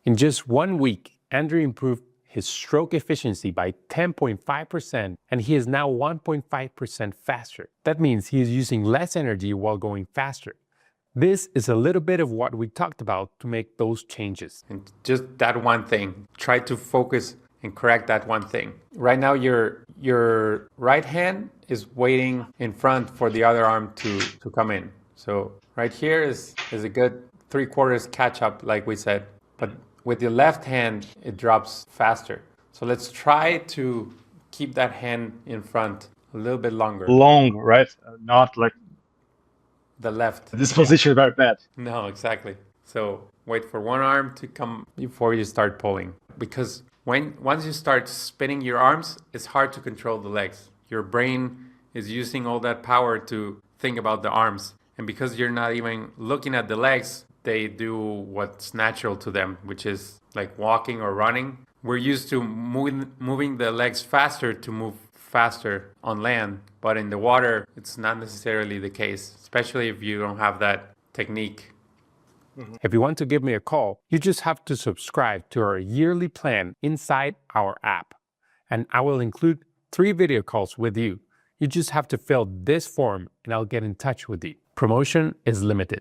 In just 1 week, Andrew improved his stroke efficiency by 10.5%, and he is now 1.5% faster. That means he is using less energy while going faster. This is a little bit of what we talked about to make those changes. And just that one thing, try to focus and correct that one thing. Right now, your right hand is waiting in front for the other arm to come in. So right here is a good 3/4 catch up, like we said. But with the left hand, it drops faster. So let's try to keep that hand in front a little bit longer. Long, right? Not like the left. This position is very bad. No, exactly. So wait for one arm to come before you start pulling. Because once you start spinning your arms, it's hard to control the legs. Your brain is using all that power to think about the arms. And because you're not even looking at the legs, they do what's natural to them, which is like walking or running. We're used to moving the legs faster to move faster on land, but in the water, it's not necessarily the case, especially if you don't have that technique. Mm-hmm. If you want to give me a call, you just have to subscribe to our yearly plan inside our app, and I will include 3 video calls with you. You just have to fill this form and I'll get in touch with you. Promotion is limited.